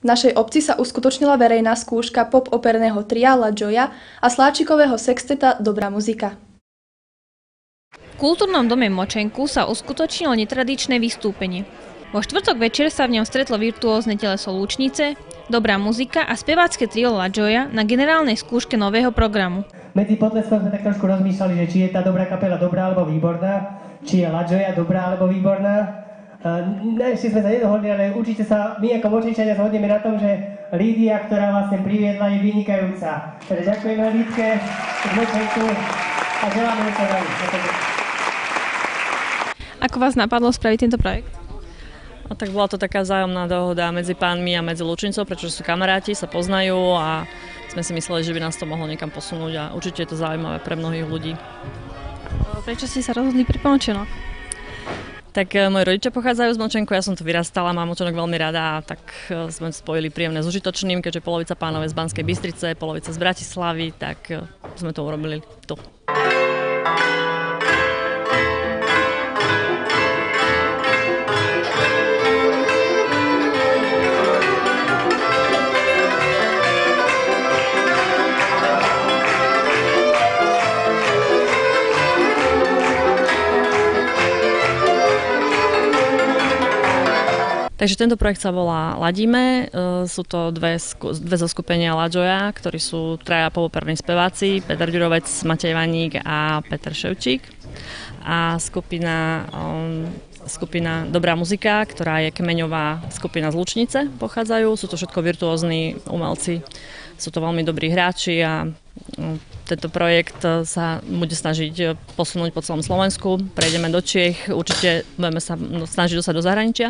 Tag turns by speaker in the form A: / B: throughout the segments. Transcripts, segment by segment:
A: V našej obci sa uskutočnila verejná skúška pop-operného tria La Gioia a sláčikového sexteta Dobrá muzika.
B: V kultúrnom dome Močenku sa uskutočnilo netradičné vystúpenie. Vo štvrtok večer sa v ňom stretlo virtuózne teleso Lúčnice, Dobrá muzika a spevácké trio La Gioia na generálnej skúške nového programu.
C: Medzi potleskom sme tak trošku rozmýšľali, že či je tá dobrá kapela dobrá alebo výborná, či je La Gioia dobrá alebo výborná. Ešte sme sa nedohodli, ale určite sa my ako Močenčania zhodneme na tom, že Lídia, ktorá vás sem priviedla, je vynikajúca. Takže ďakujeme Lídke z Močenku a želáme sa vám.
B: Ako vás napadlo spraviť tento projekt?
D: Tak bola to taká vzájomná dohoda medzi pánmi a medzi Lučincov, pretože sú kamaráti, sa poznajú a sme si mysleli, že by nás to mohlo niekam posunúť a určite je to zaujímavé pre mnohých ľudí.
B: Prečo ste sa rozhodli pri Močenok?
D: Tak moji rodičia pochádzajú z Močenku, ja som tu vyrastala, mám Močenok veľmi rada a tak sme spojili príjemné s užitočným, keďže polovica pánov je z Banskej Bystrice, polovica z Bratislavy, tak sme to urobili tu. Takže tento projekt sa volá Ladíme, sú to dve zoskupenia La Gioia, ktorí sú traja pop-operní speváci, Peter Ďurovec, Matej Vaník a Peter Ševčík. A skupina Dobrá muzika, ktorá je kmeňová skupina z Lučnice, pochádzajú. Sú to všetko virtuózni umelci, sú to veľmi dobrí hráči a tento projekt sa bude snažiť posunúť po celom Slovensku. Prejdeme do Čiech, určite budeme sa snažiť dostať do zahraničia.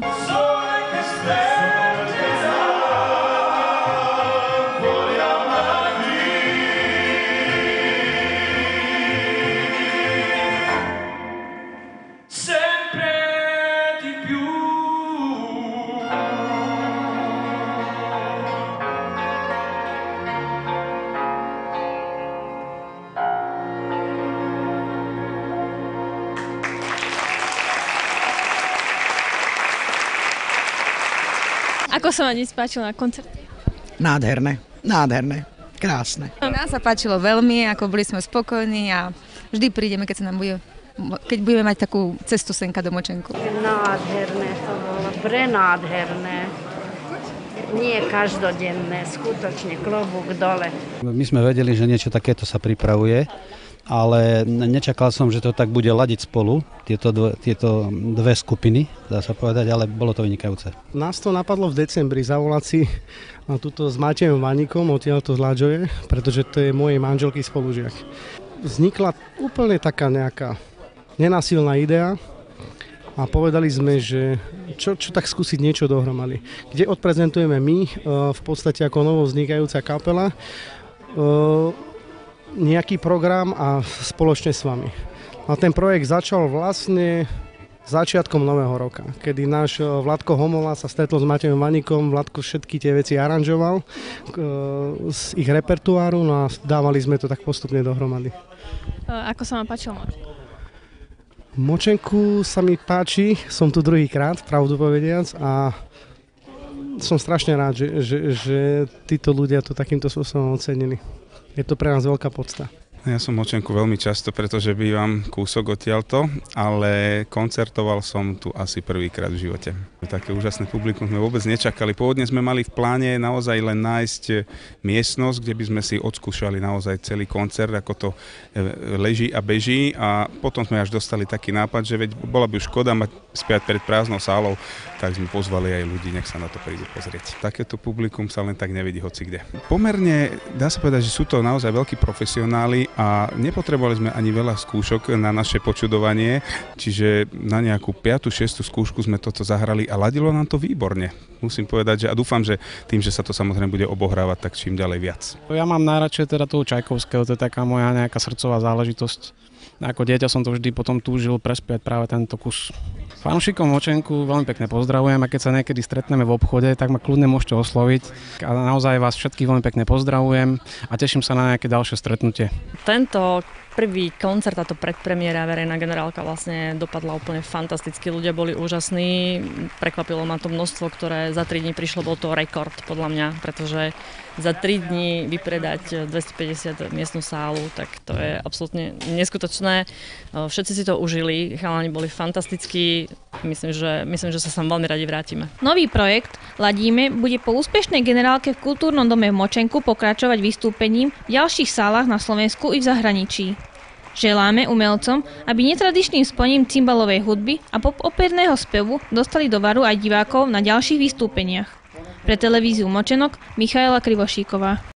B: Ako sa vám dnes páčilo na koncerte?
E: Nádherné, krásne.
F: Nám sa páčilo veľmi, ako boli sme spokojní a vždy prídeme, keď budeme mať takú cestu senka do Močenku.
G: Nádherné to bolo, prenádherné. Nie každodenné, skutočne klobúk dole.
H: My sme vedeli, že niečo takéto sa pripravuje, ale nečakal som, že to tak bude ladiť spolu, tieto dve skupiny, dá sa povedať, ale bolo to vynikajúce.
I: Nás to napadlo v decembri zavolať si na túto s Matejom Vaníkom, odtiaľto z La Gioia, pretože to je mojej manželky spolužiak. Vznikla úplne taká nejaká nenásilná idea a povedali sme, že čo tak skúsiť niečo dohromady, kde odprezentujeme my v podstate ako novo vznikajúca kapela nejaký program a spoločne s vami. A ten projekt začal vlastne začiatkom nového roka, kedy náš Vladko Homola sa stretol s Matejom Vaníkom, Vladko všetky tie veci aranžoval z ich repertoáru, no a dávali sme to tak postupne dohromady.
B: Ako sa vám páčilo Močenku?
I: Močenku sa mi páči, som tu druhýkrát, pravdu povediac, a som strašne rád, že títo ľudia to takýmto spôsobom ocenili. Je to pre nás veľká podsta.
J: Ja som Močenku veľmi často, pretože bývam kúsok odtiaľto, ale koncertoval som tu asi prvýkrát v živote. Také úžasné publikum sme vôbec nečakali. Pôvodne sme mali v pláne naozaj len nájsť miestnosť, kde by sme si odskúšali naozaj celý koncert, ako to leží a beží, a potom sme až dostali taký nápad, že veď bola by škoda mať spiať pred prázdnou sálou, tak sme pozvali aj ľudí, nech sa na to prídu pozrieť. Takéto publikum sa len tak nevidí hocikde. Pomerne dá sa povedať, že sú to naozaj veľkí profesionáli a nepotrebovali sme ani veľa skúšok na naše počudovanie, čiže na nejakú 5., 6. skúšku sme toto zahrali a ladilo nám to výborne. Musím povedať, že a dúfam, že tým, že sa to samozrejme bude obohrávať, tak čím ďalej viac.
K: Ja mám najradšej teda toho Čajkovského, to je taká moja nejaká srdcová záležitosť. Ako dieťa som to vždy potom túžil prespievať práve tento kus. Fanúšikom Močenku veľmi pekne pozdravujem a keď sa niekedy stretneme v obchode, tak ma kľudne môžete osloviť. A naozaj vás všetkých veľmi pekne pozdravujem a teším sa na nejaké ďalšie stretnutie.
D: Tento prvý koncert, táto predpremiéra Verejná generálka vlastne dopadla úplne fantasticky. Ľudia boli úžasní, prekvapilo ma to množstvo, ktoré za 3 dní prišlo, bol to rekord podľa mňa, pretože za 3 dní vypredať 250 miestnu sálu, tak to je absolútne neskutočné. Všetci si to užili, chalani boli fantastickí, myslím, že sa sem veľmi radi vrátime.
B: Nový projekt Ladíme bude po úspešnej generálke v Kultúrnom dome v Močenku pokračovať vystúpením v ďalších sálach na Slovensku i v zahraničí. Želáme umelcom, aby netradičným spojením cymbalovej hudby a pop-operného spevu dostali do varu aj divákov na ďalších vystúpeniach. Pre televíziu Močenok Michaela Krivošíková.